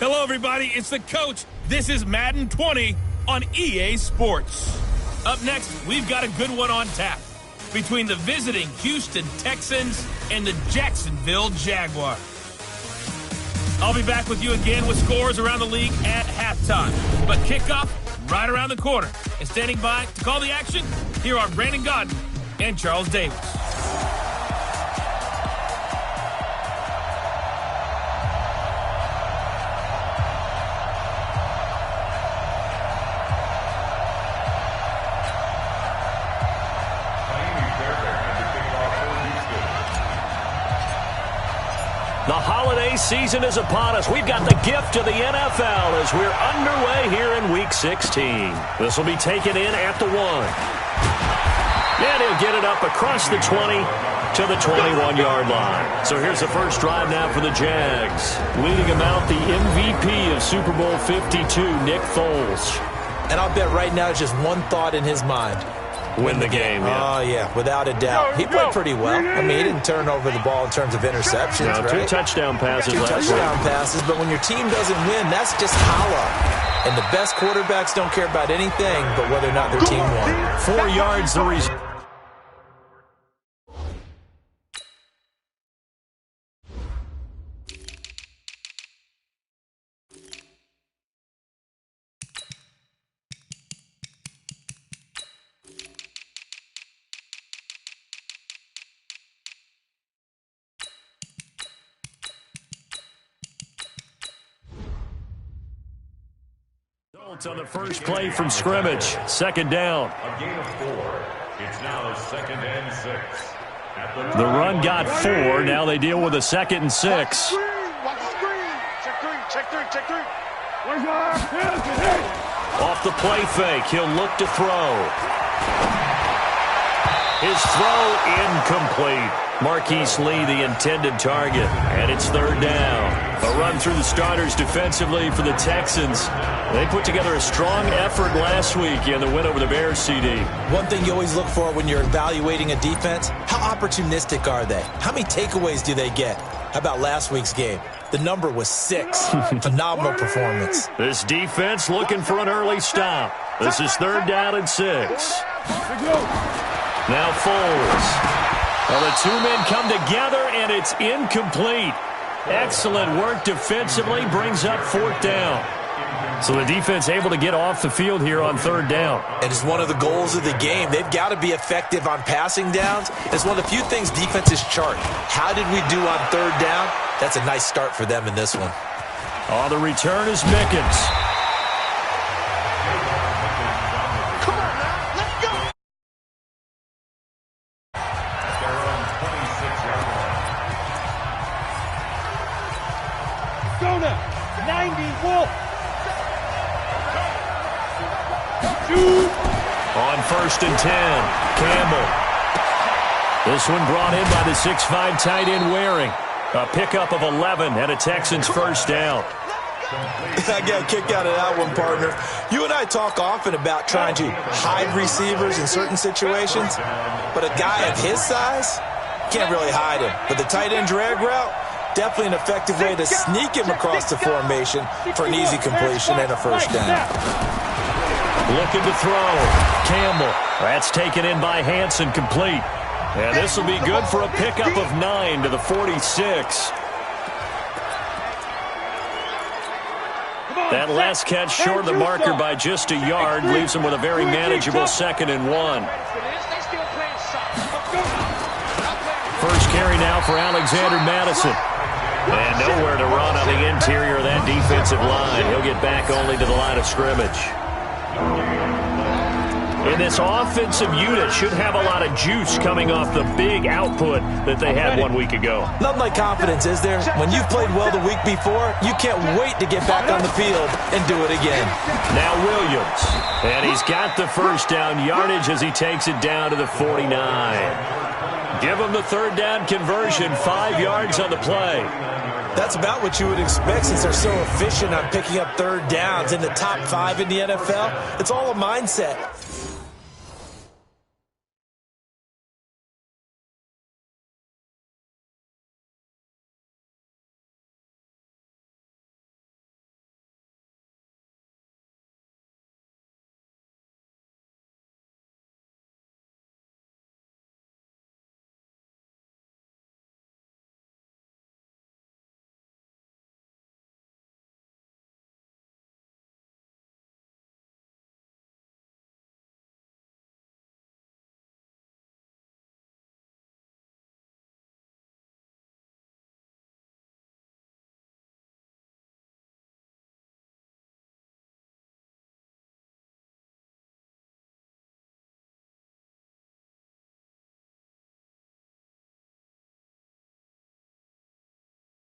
Hello, everybody. It's the coach. This is Madden 20 on EA Sports. Up next, we've got a good one on tap between the visiting Houston Texans and the Jacksonville Jaguars. I'll be back with you again with scores around the league at halftime. But kickoff right around the corner. And standing by to call the action, here are Brandon Godden and Charles Davis. The holiday season is upon us. We've got the gift of the NFL as we're underway here in Week 16. This will be taken in at the 1. And he'll get it up across the 20 to the 21-yard line. So here's the first drive now for the Jags. Leading him out, the MVP of Super Bowl 52, Nick Foles. And I'll bet right now just one thought in his mind. Win the game, yeah. Oh, yeah, without a doubt. He played pretty well. I mean, he didn't turn over the ball in terms of interceptions, no, right? 2 touchdown passes Two last touchdown week. passes, but when your team doesn't win, that's just hollow. And the best quarterbacks don't care about anything but whether or not their team won. 4 yards the reason. On the first play from scrimmage, second down. A gain of 4. It's now 2nd and 6. The run got 4. Now they deal with a 2nd and 6. Watch the screen. Check three. Off the play fake, he'll look to throw. His throw incomplete. Marquise Lee, the intended target, and it's 3rd down. A run through the starters defensively for the Texans. They put together a strong effort last week in the win over the Bears, CD. One thing you always look for when you're evaluating a defense, how opportunistic are they? How many takeaways do they get? How about last week's game? The number was 6. Phenomenal performance. This defense looking for an early stop. This is 3rd down and 6. Now Foles. Well, the 2 men come together, and it's incomplete. Excellent work defensively, brings up 4th down. So the defense able to get off the field here on 3rd down. And it's one of the goals of the game. They've got to be effective on passing downs. It's one of the few things defenses chart. How did we do on 3rd down? That's a nice start for them in this one. Oh, the return is Mickens. On 1st and 10, Campbell. This one brought in by the 6'5" tight end Waring. A pickup of 11 and a Texans first down. I got a kick out of that one, partner. You and I talk often about trying to hide receivers in certain situations, but a guy of his size can't really hide him. But the tight end drag route, definitely an effective way to sneak him across the formation for an easy completion and a first down. Looking to throw. Campbell. That's taken in by Hansen, complete. And this will be good for a pickup of 9 to the 46. That last catch short of the marker by just a yard leaves him with a very manageable 2nd and 1. First carry now for Alexander Madison. And nowhere to run on the interior of that defensive line. He'll get back only to the line of scrimmage. And this offensive unit should have a lot of juice coming off the big output that they had 1 week ago. Nothing like confidence, is there? When you've played well the week before, you can't wait to get back on the field and do it again. Now Williams. And he's got the first down yardage as he takes it down to the 49. Give him the 3rd down conversion, 5 yards on the play. That's about what you would expect since they're so efficient on picking up 3rd downs in the top 5 in the NFL. It's all a mindset.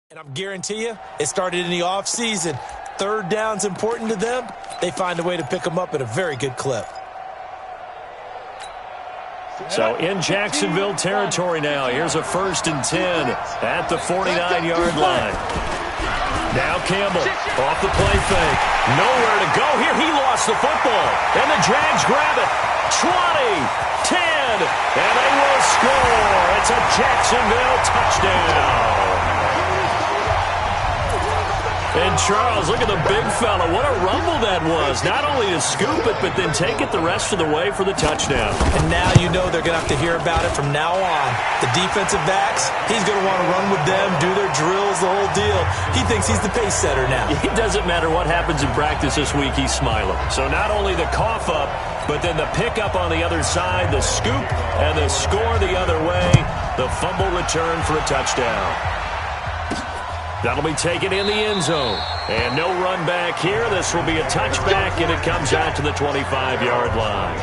And I'm guarantee you, it started in the offseason. Third down's important to them. They find a way to pick them up at a very good clip. So in Jacksonville territory now. Here's a 1st and 10 at the 49-yard line. Now Campbell off the play fake. Nowhere to go here. He lost the football. And the Jags grab it. 20, 10, and they will score. It's a Jacksonville touchdown. And Charles, look at the big fella. What a rumble that was. Not only to scoop it, but then take it the rest of the way for the touchdown. And now you know they're going to have to hear about it from now on. The defensive backs, he's going to want to run with them, do their drills, the whole deal. He thinks he's the pace setter now. It doesn't matter what happens in practice this week, he's smiling. So not only the cough up, but then the pickup on the other side, the scoop, and the score the other way. The fumble return for a touchdown. That'll be taken in the end zone. And no run back here. This will be a touchback, and it comes out to the 25-yard line.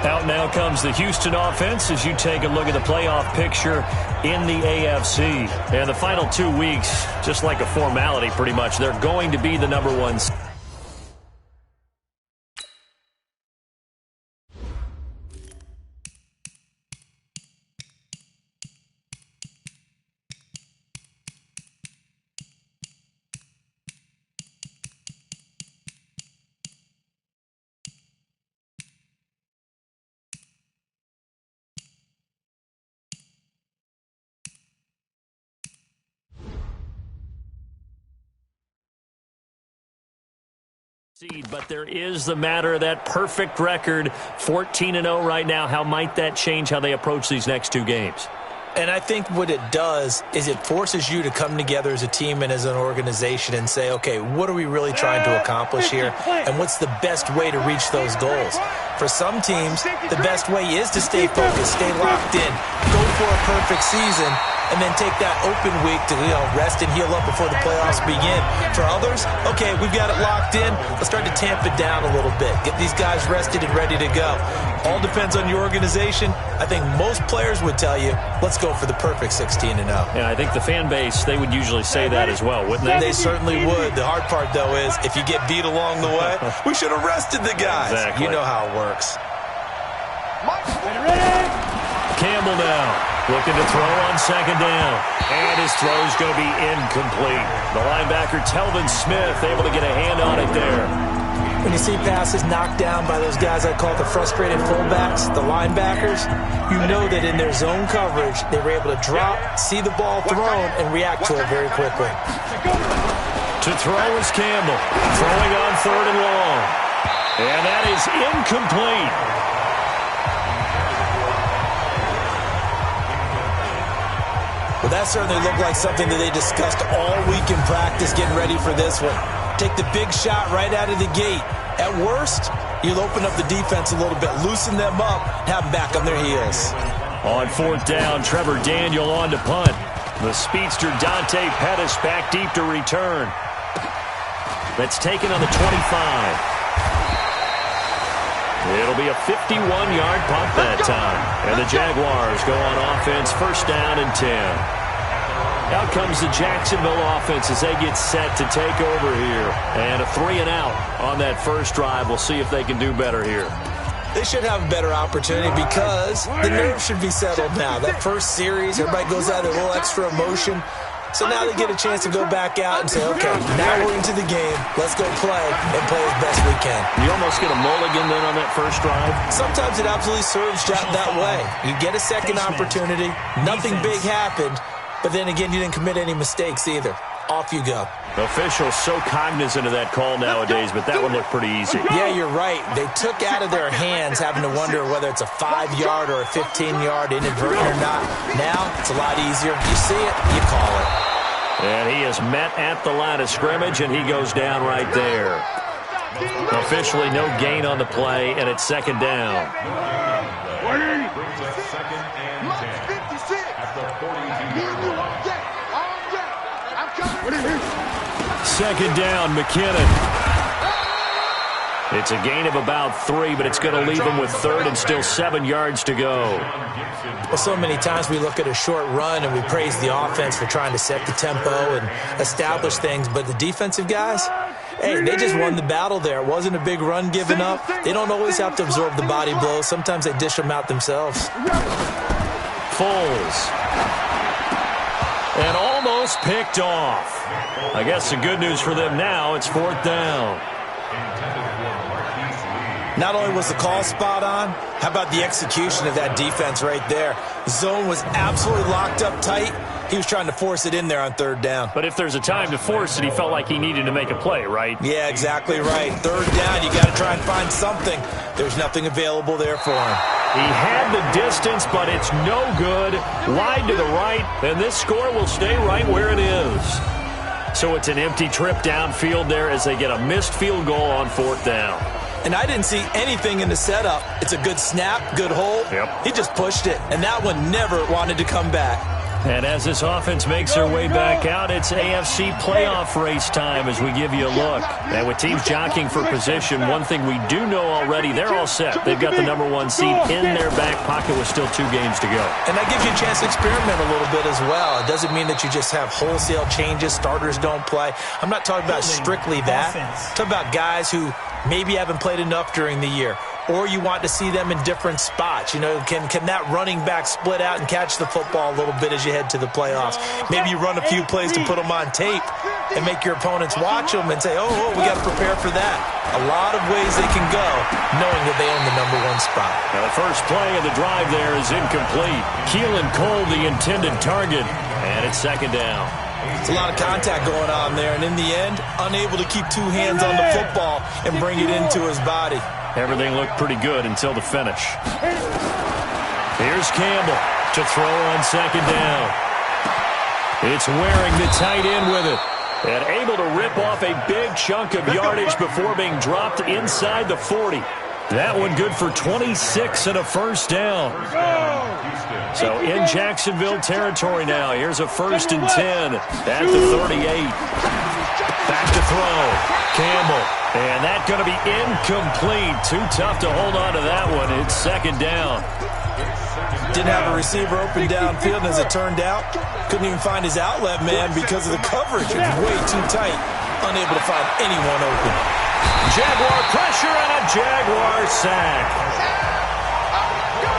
Out now comes the Houston offense as you take a look at the playoff picture in the AFC. And the final 2 weeks, just like a formality pretty much, they're going to be the number one seed. But there is the matter of that perfect record, 14-0 right now. How might that change how they approach these next 2 games? And I think what it does is it forces you to come together as a team and as an organization and say, okay, what are we really trying to accomplish here? And what's the best way to reach those goals? For some teams, the best way is to stay focused, stay locked in, go for a perfect season, and then take that open week to rest and heal up before the playoffs begin. For others, okay, we've got it locked in. Let's start to tamp it down a little bit. Get these guys rested and ready to go. All depends on your organization. I think most players would tell you, let's go for the perfect 16-0. Yeah, I think the fan base, they would usually say that as well, wouldn't they? They certainly would. The hard part, though, is if you get beat along the way, we should have rested the guys. Exactly. You know how it works. Campbell now looking to throw on 2nd down. And his throw's going to be incomplete. The linebacker, Telvin Smith, able to get a hand on it there. When you see passes knocked down by those guys I call the frustrated fullbacks, the linebackers, you know that in their zone coverage, they were able to drop, see the ball thrown, and react to it very quickly. To throw is Campbell. Throwing on 3rd and long. And that is incomplete. Well, that certainly looked like something that they discussed all week in practice getting ready for this one. Take the big shot right out of the gate. At worst, you'll open up the defense a little bit, loosen them up, and have them back on their heels. On 4th down, Trevor Daniel on to punt. The speedster Dante Pettis back deep to return. That's taken on the 25. It'll be a 51-yard punt that time. And the Jaguars go on offense, 1st down and 10. Out comes the Jacksonville offense as they get set to take over here. And a 3-and-out on that first drive. We'll see if they can do better here. They should have a better opportunity because the nerves should be settled now. That first series, everybody goes out with a little extra emotion. So now they get a chance to go back out and say, okay, now we're into the game. Let's go play and play as best we can. You almost get a mulligan then on that first drive? Sometimes it absolutely serves that way. You get a second opportunity. Nothing big happened. But then again, you didn't commit any mistakes either. Off you go. Officials so cognizant of that call nowadays, but that one looked pretty easy. Yeah, you're right. They took out of their hands having to wonder whether it's a 5-yard or a 15-yard inadvertent or not. Now, it's a lot easier. You see it, you call it. And he is met at the line of scrimmage, and he goes down right there. Officially no gain on the play, and it's 2nd down. Brings us 2nd and 10 at the 42-yard line. 2nd down, McKinnon. It's a gain of about 3, but it's going to leave them with third and still 7 yards to go. Well, so many times we look at a short run and we praise the offense for trying to set the tempo and establish things, but the defensive guys, hey, they just won the battle there. It wasn't a big run given up. They don't always have to absorb the body blows. Sometimes they dish them out themselves. Foles. And almost picked off. I guess the good news for them now, it's 4th down. Not only was the call spot on, how about the execution of that defense right there? Zone was absolutely locked up tight. He was trying to force it in there on 3rd down. But if there's a time to force it, he felt like he needed to make a play, right? Yeah, exactly right. 3rd down, you got to try and find something. There's nothing available there for him. He had the distance, but it's no good. Wide to the right, and this score will stay right where it is. So it's an empty trip downfield there as they get a missed field goal on 4th down. And I didn't see anything in the setup. It's a good snap, good hold. Yep. He just pushed it, and that one never wanted to come back. And as this offense makes their way back out, it's AFC playoff race time as we give you a look. And with teams jockeying for position, one thing we do know already, they're all set. They've got the #1 seed in their back pocket with still 2 games to go. And that gives you a chance to experiment a little bit as well. It doesn't mean that you just have wholesale changes, starters don't play. I'm not talking about strictly that. I'm talking about guys who maybe haven't played enough during the year, or you want to see them in different spots. You know, can that running back split out and catch the football a little bit as you head to the playoffs? Maybe you run a few plays to put them on tape and make your opponents watch them and say, oh, we got to prepare for that. A lot of ways they can go, knowing that they own the #1 spot. Now the first play of the drive there is incomplete. Keelan Cole, the intended target, and it's 2nd down. It's a lot of contact going on there, and in the end, unable to keep 2 hands on the football and bring it into his body. Everything looked pretty good until the finish. Here's Campbell to throw on 2nd down. It's Waring, the tight end, with it. And able to rip off a big chunk of yardage before being dropped inside the 40. That one good for 26 and a 1st down. So in Jacksonville territory now. Here's a 1st and 10 at the 38. Back to throw. Campbell. And that's going to be incomplete. Too tough to hold on to that one. It's 2nd down. Didn't have a receiver open downfield, and as it turned out, couldn't even find his outlet man because of the coverage. It was way too tight. Unable to find anyone open. Jaguar pressure and a Jaguar sack.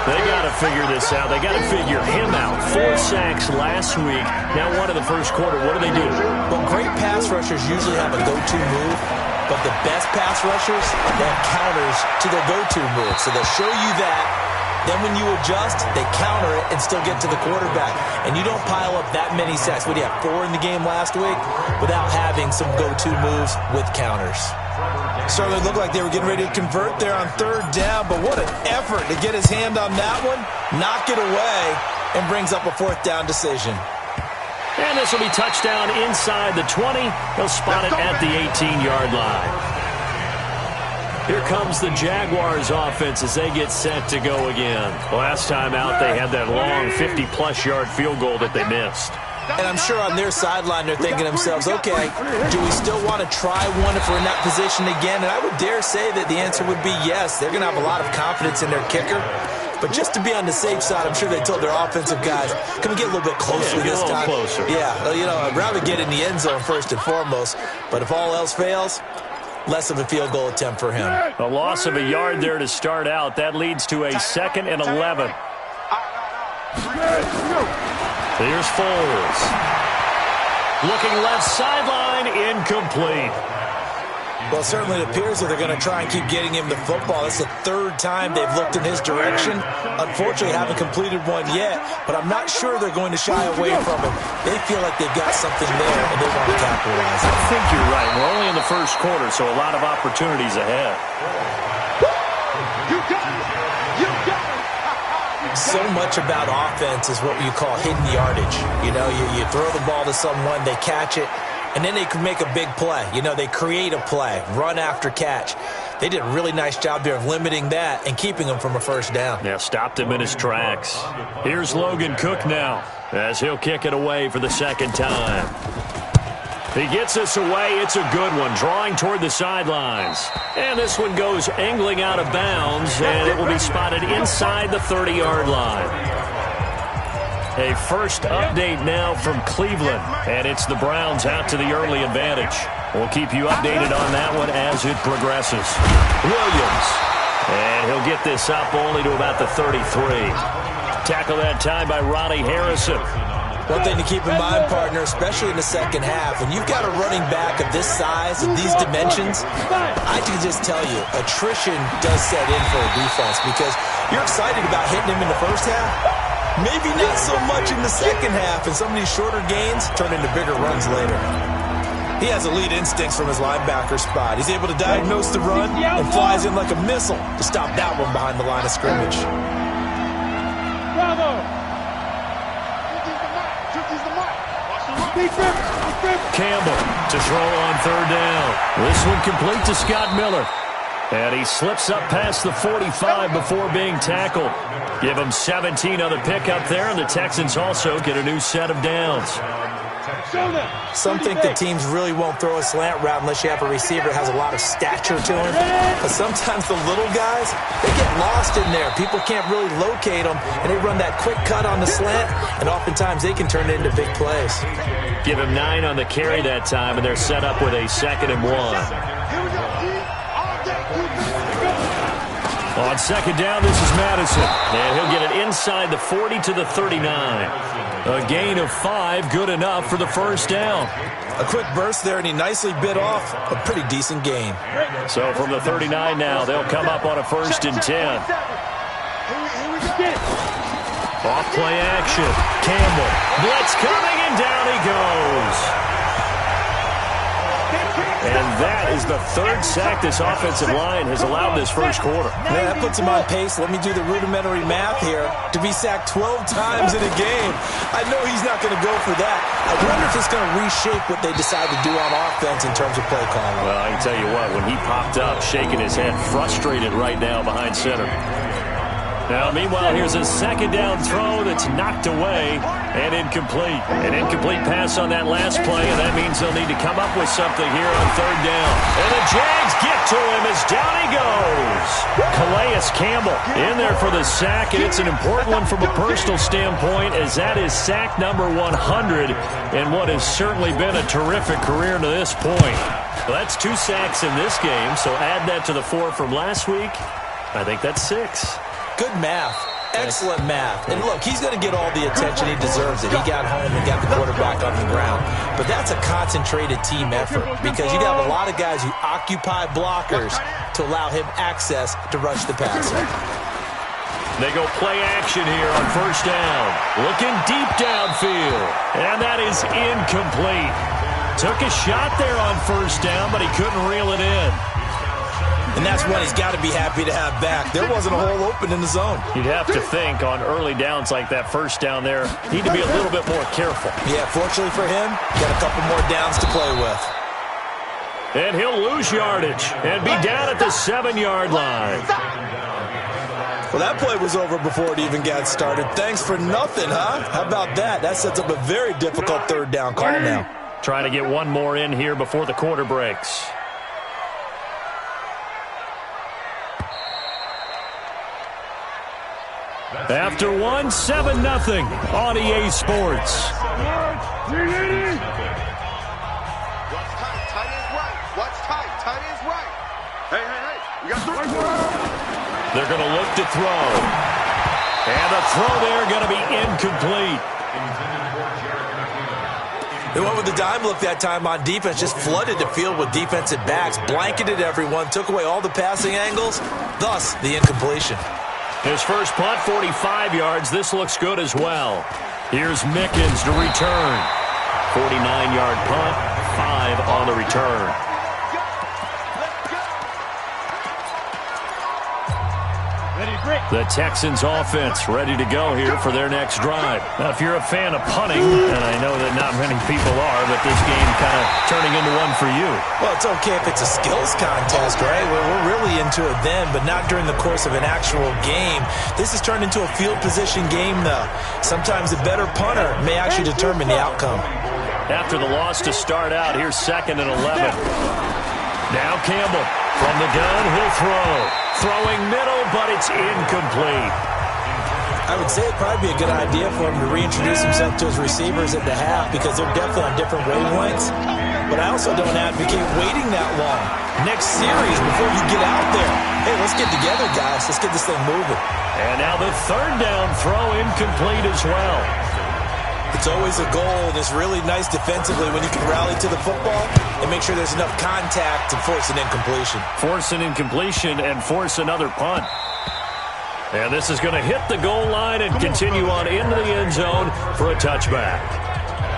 They got to figure this out. They got to figure him out. 4 sacks last week. Now one in the first quarter. What do they do? Well, great pass rushers usually have a go-to move, but the best pass rushers, they have counters to their go-to move. So they'll show you that. Then when you adjust, they counter it and still get to the quarterback. And you don't pile up that many sacks. What do you have, 4 in the game last week? Without having some go-to moves with counters. Certainly looked like they were getting ready to convert there on 3rd down, but what an effort to get his hand on that one, knock it away, and brings up a 4th down decision. And this will be touchdown inside the 20. They'll spot it at the 18-yard line. Here comes the Jaguars offense as they get set to go again. Last time out, they had that long 50-plus yard field goal that they missed. And I'm sure on their sideline, they're thinking to themselves, okay, do we still want to try one if we're in that position again? And I would dare say that the answer would be yes. They're going to have a lot of confidence in their kicker. But just to be on the safe side, I'm sure they told their offensive guys, can we get a little bit closer this time? Closer. Yeah, you know, I'd rather get in the end zone first and foremost. But if all else fails, less of a field goal attempt for him. A loss of a yard there to start out. That leads to a 2nd and 11. Here's Foles. Looking left sideline, incomplete. Well, certainly it appears that they're going to try and keep getting him the football. It's the 3rd time they've looked in his direction. Unfortunately, haven't completed one yet, but I'm not sure they're going to shy away from him. They feel like they've got something there, and they want to capitalize. I think you're right. We're only in the first quarter, so a lot of opportunities ahead. You got it! You got it! So much about offense is what you call hidden yardage. You know, you throw the ball to someone, they catch it, and then they can make a big play. You know, they create a play, run after catch. They did a really nice job there of limiting that and keeping him from a 1st down. Yeah, stopped him in his tracks. Here's Logan Cook now as he'll kick it away for the 2nd time. He gets us away. It's a good one, drawing toward the sidelines. And this one goes angling out of bounds, and it will be spotted inside the 30-yard line. A first update now from Cleveland, and it's the Browns out to the early advantage. We'll keep you updated on that one as it progresses. Williams, and he'll get this up only to about the 33. Tackle that time by Ronnie Harrison. One thing to keep in mind, partner, especially in the second half, when you've got a running back of this size and these dimensions, I can just tell you, attrition does set in for a defense because you're excited about hitting him in the first half. Maybe not so much in the second half, and some of these shorter gains turn into bigger runs later. He has elite instincts from his linebacker spot. He's able to diagnose the run and flies in like a missile to stop that one behind the line of scrimmage. Bravo! Campbell to throw on third down. This one complete to Scott Miller. And he slips up past the 45 before being tackled. Give him 17 on the pickup there, and the Texans also get a new set of downs. Some think the teams really won't throw a slant route unless you have a receiver that has a lot of stature to him. But sometimes the little guys, they get lost in there. People can't really locate them, and they run that quick cut on the slant, and oftentimes they can turn it into big plays. Give him 9 on the carry that time, and they're set up with a 2nd and 1. On second down, this is Madison. And he'll get it inside the 40 to the 39. A gain of 5, good enough for the first down. A quick burst there, and he nicely bit off a pretty decent gain. So from the 39 now, they'll come up on a 1st and 10. Off play action. Campbell. Blitz coming, and down he goes. And that is the 3rd sack this offensive line has allowed this first quarter. Man, that puts him on pace. Let me do the rudimentary math here. To be sacked 12 times in a game. I know he's not going to go for that. I wonder if it's going to reshape what they decide to do on offense in terms of play calling. Well, I can tell you what, when he popped up, shaking his head, frustrated right now behind center. Now, meanwhile, here's a 2nd down throw that's knocked away and incomplete. An incomplete pass on that last play, and that means they'll need to come up with something here on 3rd down. And the Jags get to him as down he goes. Calais Campbell in there for the sack, and it's an important one from a personal standpoint as that is sack number 100 and what has certainly been a terrific career to this point. Well, that's 2 sacks in this game, so add that to the 4 from last week. I think that's 6. Good math. Excellent math. And look, he's going to get all the attention he deserves. He got home and got the quarterback on the ground. But that's a concentrated team effort because you have a lot of guys who occupy blockers to allow him access to rush the passer. They go play action here on 1st down. Looking deep downfield. And that is incomplete. Took a shot there on 1st down, but he couldn't reel it in. And that's one he's got to be happy to have back. There wasn't a hole open in the zone. You'd have to think on early downs like that 1st down there, need to be a little bit more careful. Yeah, fortunately for him, got a couple more downs to play with. And he'll lose yardage and be down at the 7-yard line. Well, that play was over before it even got started. Thanks for nothing, huh? How about that? That sets up a very difficult 3rd down call now. Trying to get one more in here before the quarter breaks. After 1, 7-0 on EA Sports. What's tight? Tight is right. What's tight? Tight is right. Hey. You got 3. They're going to look to throw. And the throw there going to be incomplete. They went with the dime look that time on defense, just flooded the field with defensive backs, blanketed everyone, took away all the passing angles, thus the incompletion. His first punt, 45 yards. This looks good as well. Here's Mickens to return. 49-yard punt, 5 on the return. The Texans offense ready to go here for their next drive. Now, if you're a fan of punting, and I know that not many people are, but this game kind of turning into one for you. Well, it's okay if it's a skills contest, right? We're really into it then, but not during the course of an actual game. This has turned into a field position game, though. Sometimes the better punter may actually determine the outcome. after the loss to start out. Here's 2nd and 11. Now Campbell from the gun. He'll throw. Throwing middle, but it's incomplete. I would say it'd probably be a good idea for him to reintroduce himself to his receivers at the half because they're definitely on different wavelengths. But I also don't advocate waiting that long. Next series, before you get out there, hey, let's get together, guys. Let's get this thing moving. And now the 3rd down throw incomplete as well. It's always a goal, and it's really nice defensively when you can rally to the football and make sure there's enough contact to force an incompletion. Force an incompletion and force another punt. And this is going to hit the goal line and continue on into the end zone for a touchback.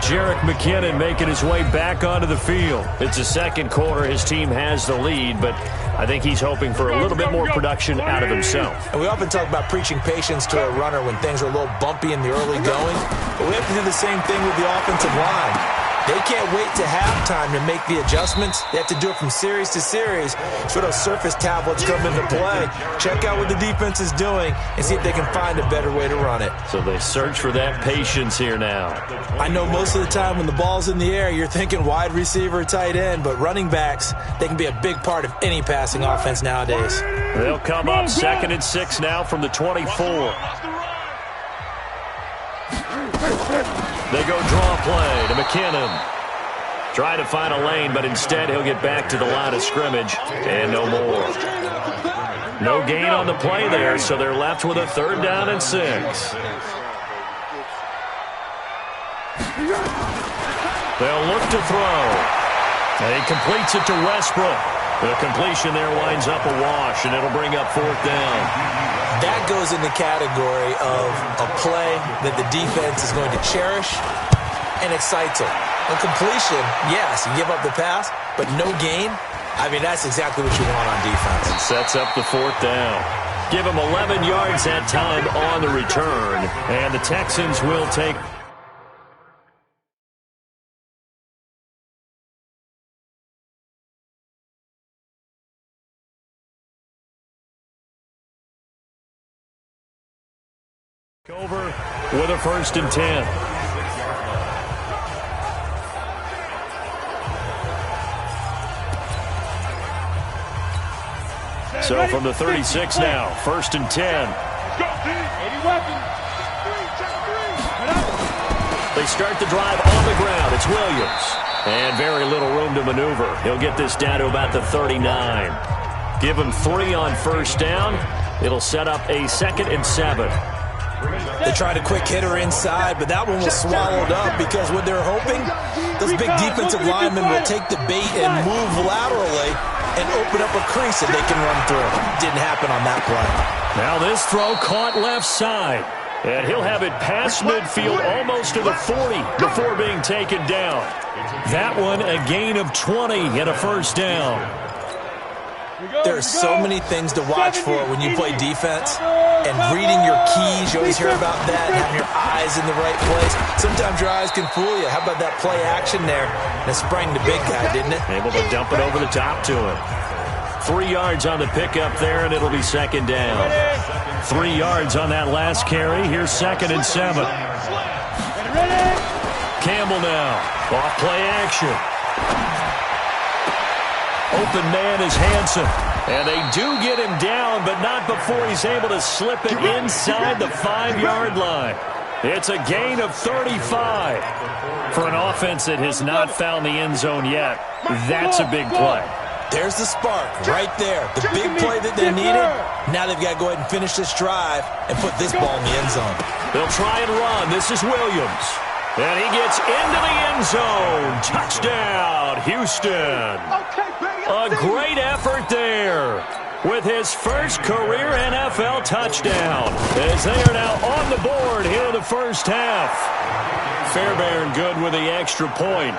Jerick McKinnon making his way back onto the field. It's the 2nd quarter. His team has the lead, but I think he's hoping for a little bit more production out of himself. And we often talk about preaching patience to a runner when things are a little bumpy in the early going, but we have to do the same thing with the offensive line. They can't wait to halftime to make the adjustments. They have to do it from series to series. So those surface tablets come into play. Check out what the defense is doing and see if they can find a better way to run it. So they search for that patience here now. I know most of the time when the ball's in the air, you're thinking wide receiver, tight end, but running backs, they can be a big part of any passing offense nowadays. They'll come up 2nd and 6 now from the 24. They go draw play to McKinnon. Try to find a lane, but instead he'll get back to the line of scrimmage, and no more. No gain on the play there, so they're left with a 3rd down and 6. They'll look to throw. And he completes it to Westbrook. The completion there winds up a wash, and it'll bring up 4th down. That goes in the category of a play that the defense is going to cherish and excites them. A completion, yes, you give up the pass, but no gain. I mean, that's exactly what you want on defense. And sets up the 4th down. Give him 11 yards that time on the return, and the Texans will take... over with a 1st and 10. So from the 36 now, 1st and 10. They start the drive on the ground. It's Williams. And very little room to maneuver. He'll get this down to about the 39. Give him 3 on 1st down. It'll set up a 2nd and 7. They tried a quick hitter inside, but that one was swallowed up because what they're hoping, those big defensive linemen will take the bait and move laterally and open up a crease that they can run through. Didn't happen on that play. Now this throw caught left side. And he'll have it past midfield almost to the 40 before being taken down. That one a gain of 20 and a 1st down. There are so many things to watch for when you play defense. And reading your keys, you always hear about that, having your eyes in the right place. Sometimes your eyes can fool you. How about that play action there? That sprang the big guy, didn't it? Able to dump it over the top to him. 3 yards on the pickup there, and it'll be 2nd down. 3 yards on that last carry. Here's 2nd and 7. Campbell now. Off play action. Open man is Hansen. And they do get him down, but not before he's able to slip it inside the 5-yard line. It's a gain of 35. For an offense that has not found the end zone yet, that's a big play. There's the spark right there. The big play that they needed. Now they've got to go ahead and finish this drive and put this ball in the end zone. They'll try and run. This is Williams. And he gets into the end zone. Touchdown, Houston. A great effort there with his first career NFL touchdown as they are now on the board here in the 1st half. Fairbairn good with the extra point.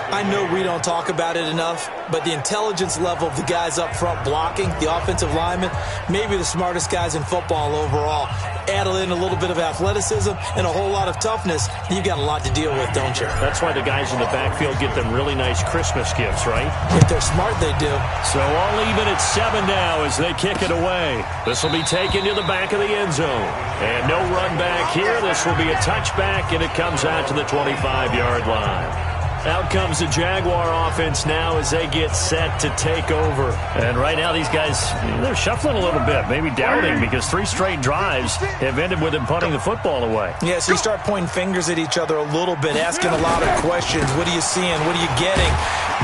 I know we don't talk about it enough, but the intelligence level of the guys up front blocking, the offensive linemen, maybe the smartest guys in football overall. Add in a little bit of athleticism and a whole lot of toughness, you've got a lot to deal with, don't you? That's why the guys in the backfield get them really nice Christmas gifts, right? If they're smart, they do. So all even at 7 now as they kick it away. This will be taken to the back of the end zone. And no run back here. This will be a touchback, and it comes out to the 25-yard line. Out comes the Jaguar offense now as they get set to take over. And right now these guys, they're shuffling a little bit, maybe doubting, because 3 straight drives have ended with them punting the football away. Yeah, so you start pointing fingers at each other a little bit, asking a lot of questions. What are you seeing? What are you getting?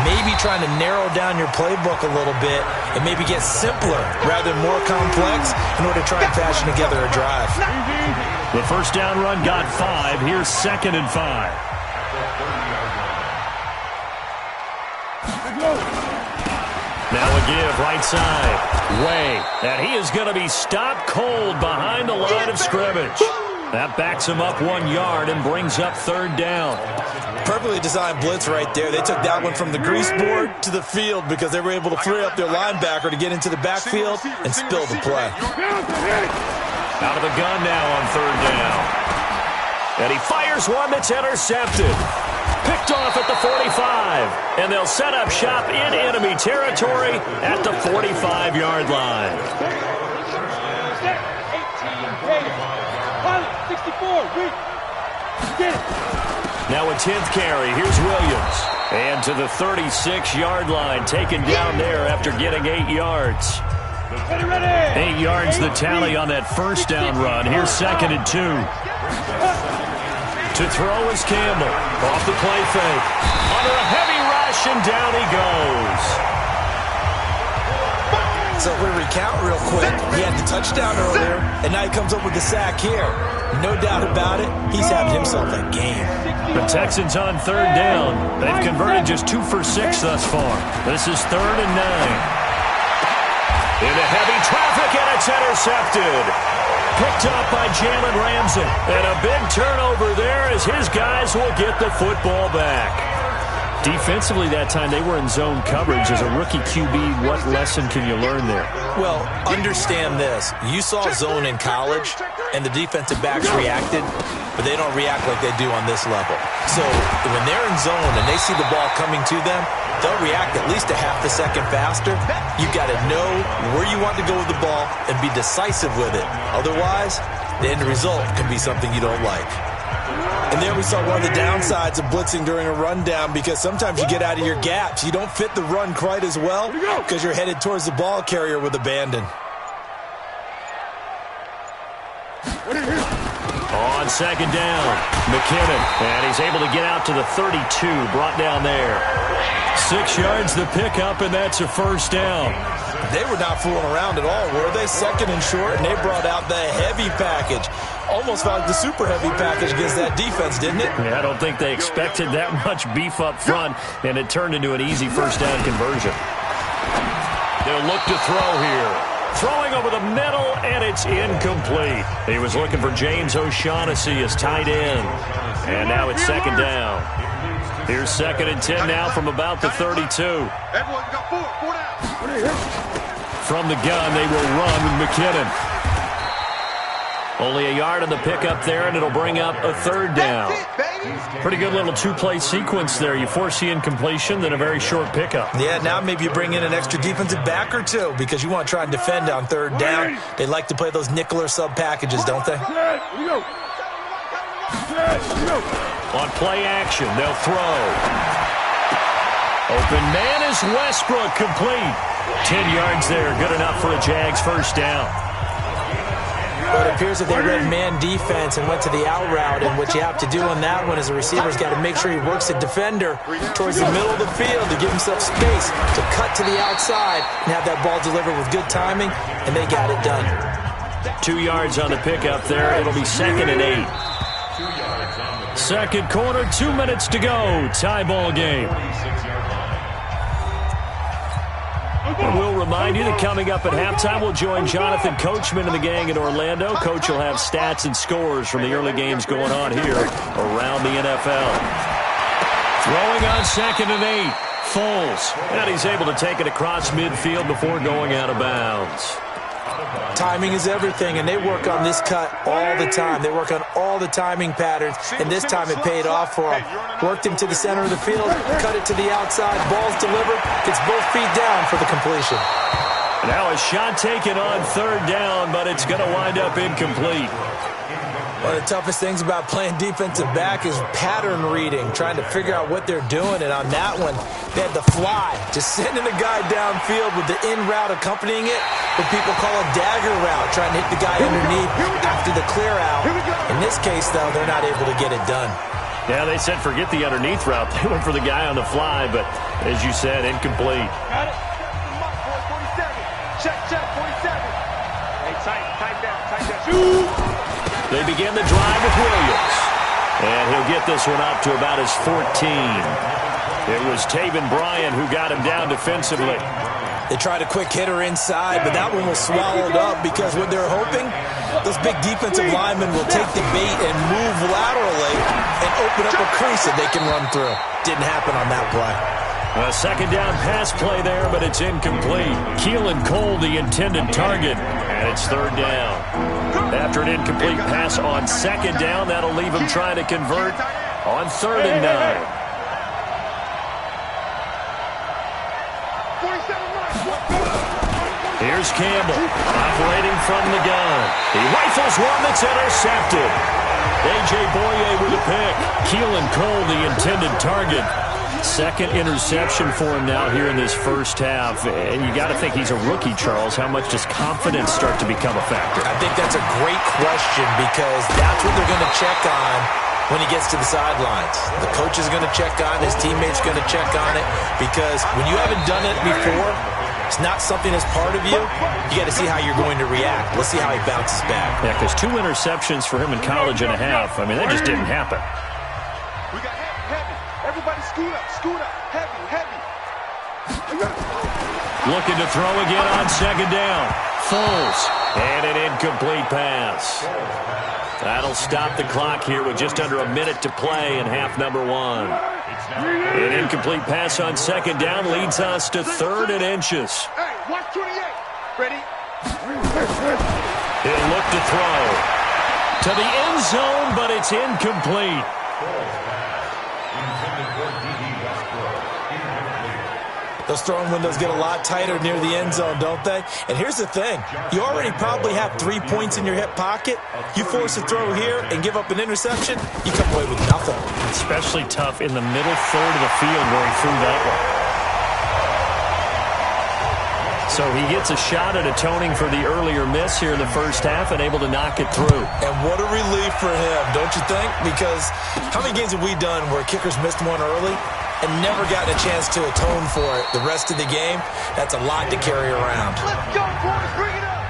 Maybe trying to narrow down your playbook a little bit and maybe get simpler rather than more complex in order to try and fashion together a drive. The first down run got 5. Here's 2nd and 5. Now a give, right side. Way. And he is going to be stopped cold behind the line of scrimmage. That backs him up 1 yard and brings up 3rd down. Perfectly designed blitz right there. They took that one from the grease board to the field because they were able to free up their linebacker to get into the backfield and spill the play. Out of the gun now on 3rd down. And he fires one that's intercepted. Picked off at the 45. And they'll set up shop in enemy territory at the 45-yard line. 18, now a 10th carry. Here's Williams. And to the 36-yard line, taken down there after getting 8 yards. 8 yards the tally on that first down run. Here's 2nd and 2. To throw is Campbell. Off the play fake. Under a heavy rush, and down he goes. So if we recount real quick, he had the touchdown earlier, and now he comes up with the sack here. No doubt about it, he's having himself a game. The Texans on 3rd down. They've converted just 2 for 6 thus far. This is 3rd and 9. Into heavy traffic, and it's intercepted. Picked up by Jalen Ramsey. And a big turnover there as his guys will get the football back. Defensively that time, they were in zone coverage. As a rookie QB, what lesson can you learn there? Well, understand this. You saw zone in college, and the defensive backs reacted, but they don't react like they do on this level. So when they're in zone and they see the ball coming to them, they'll react at least a half a second faster. You've got to know where you want to go with the ball and be decisive with it. Otherwise, the end result can be something you don't like. And there we saw one of the downsides of blitzing during a rundown, because sometimes you get out of your gaps. You don't fit the run quite as well because you're headed towards the ball carrier with abandon. On 2nd down, McKinnon. And he's able to get out to the 32, brought down there. 6 yards the pickup, and that's a first down. They were not fooling around at all, were they? 2nd and short, and they brought out the heavy package. Almost felt like the super heavy package against that defense, didn't it? Yeah, I don't think they expected that much beef up front, and it turned into an easy first down conversion. They'll look to throw here. Throwing over the middle, and it's incomplete. He was looking for James O'Shaughnessy as tight end. And now it's 2nd down. Here's 2nd and 10 now from about the 32. Everyone got 4 down. From the gun, they will run with McKinnon. Only a yard on the pickup there, and it'll bring up a 3rd down. Pretty good little 2-play sequence there. You force the incompletion, then a very short pickup. Yeah, now maybe you bring in an extra defensive back or two because you want to try and defend on 3rd down. They like to play those nickel or sub packages, don't they? On play action, they'll throw. Open man is Westbrook, complete. 10 yards there, good enough for a Jags first down. Well, it appears that they read man defense and went to the out route, and what you have to do on that one is a receiver's got to make sure he works the defender towards the middle of the field to give himself space to cut to the outside and have that ball delivered with good timing, and they got it done. 2 yards on the pickup there. It'll be 2nd and 8. Second quarter, 2 minutes to go. Tie ball game. And we'll remind you that coming up at halftime, we'll join Jonathan Coachman and the gang in Orlando. Coach will have stats and scores from the early games going on here around the NFL. Throwing on 2nd and 8. Foles. And he's able to take it across midfield before going out of bounds. Timing is everything, and they work on this cut all the time. They work on all the timing patterns, and this time it paid off for them. Worked him to the center of the field, cut it to the outside, ball's delivered, gets both feet down for the completion. Now a shot taken on 3rd down, but it's going to wind up incomplete. One of the toughest things about playing defensive back is pattern reading, trying to figure out what they're doing. And on that one, they had the fly, just sending a guy downfield with the in route accompanying it, what people call a dagger route, trying to hit the guy underneath after the clear out. In this case, though, they're not able to get it done. Yeah, they said forget the underneath route. They went for the guy on the fly, but as you said, incomplete. Got it. 47. Check, 47. Hey, tight down. They begin the drive with Williams. And he'll get this one up to about his 14. It was Taven Bryan who got him down defensively. They tried a quick hitter inside, but that one was swallowed up because what they're hoping, those big defensive linemen will take the bait and move laterally and open up a crease that they can run through. Didn't happen on that play. A second down pass play there, but it's incomplete. Keelan Cole, the intended target, and it's third down. After an incomplete pass on second down, that'll leave him trying to convert on 3rd and 9. Here's Campbell, operating from the gun. He rifles one that's intercepted. A.J. Boye with a pick. Keelan Cole, the intended target. Second interception for him now here in this first half. And you got to think he's a rookie, Charles. How much does confidence start to become a factor? I think that's a great question because that's what they're going to check on when he gets to the sidelines. The coach is going to check on, his teammates going to check on it because when you haven't done it before, it's not something that's part of you. You got to see how you're going to react. Let's see how he bounces back. Yeah, because 2 interceptions for him in college and a half. I mean, that just didn't happen. We got heavy. Everybody scoot up. Heavy. Looking to throw again on second down. Foles. And an incomplete pass. That'll stop the clock here with just under a minute to play in half number 1. An incomplete pass on second down leads us to 3rd and inches. Hey, watch 28. Ready? He'll look to throw to the end zone, but it's incomplete. Those throwing windows get a lot tighter near the end zone, don't they? And here's the thing. You already probably have 3 points in your hip pocket. You force a throw here and give up an interception, you come away with nothing. Especially tough in the middle third of the field where he threw that one. So he gets a shot at atoning for the earlier miss here in the first half and able to knock it through. And what a relief for him, don't you think? Because how many games have we done where kickers missed one early and never gotten a chance to atone for it the rest of the game? That's a lot to carry around. Let's go, boys. Bring it up.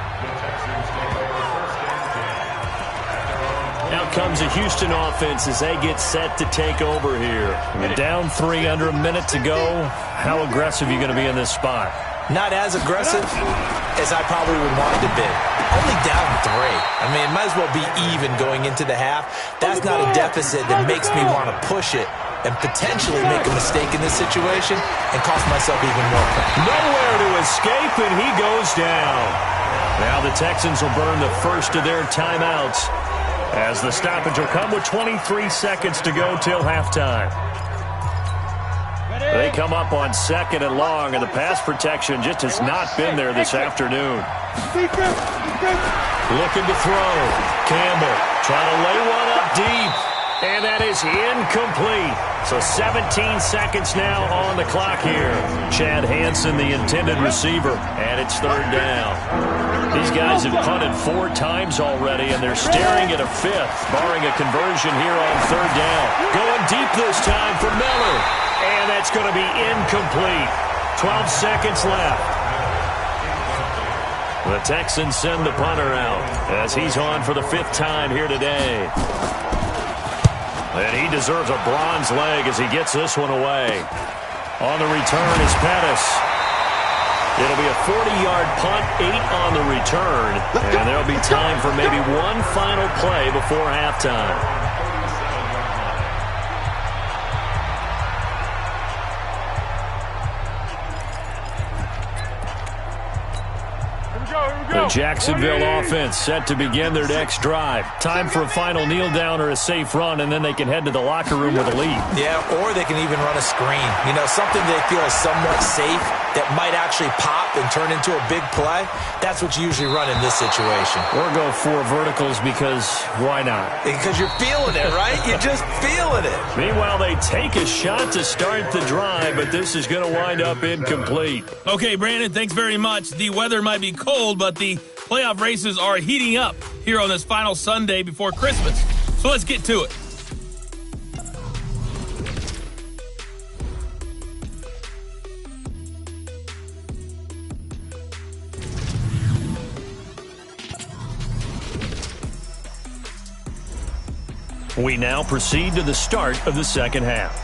Now comes a Houston offense as they get set to take over here. You're down 3, under a minute to go. How aggressive are you going to be in this spot? Not as aggressive as I probably would want to be. Only down 3. I mean, it might as well be even going into the half. That's not a deficit that makes me want to push it and potentially make a mistake in this situation and cost myself even more pressure. Nowhere to escape, and he goes down. Now the Texans will burn the first of their timeouts as the stoppage will come with 23 seconds to go till halftime. They come up on 2nd and long, and the pass protection just has not been there this afternoon. Looking to throw. Campbell trying to lay one up deep. And that is incomplete. So 17 seconds now on the clock here. Chad Hansen, the intended receiver, and it's 3rd down. These guys have punted 4 times already, and they're staring at a 5th, barring a conversion here on 3rd down. Going deep this time for Miller. And that's going to be incomplete. 12 seconds left. The Texans send the punter out as he's on for the 5th time here today. And he deserves a bronze leg as he gets this one away. On the return is Pettis. It'll be a 40-yard punt, 8 on the return. And there'll be time for maybe one final play before halftime. The Jacksonville offense set to begin their next drive. Time for a final kneel down or a safe run, and then they can head to the locker room with a lead. Yeah, or they can even run a screen. You know, something they feel is somewhat safe that might actually pop and turn into a big play, that's what you usually run in this situation. Or go 4 verticals because why not? Because you're feeling it, right? You're just feeling it. Meanwhile, they take a shot to start the drive, but this is going to wind up incomplete. Okay, Brandon, thanks very much. The weather might be cold, but the playoff races are heating up here on this final Sunday before Christmas. So let's get to it. We now proceed to the start of the second half.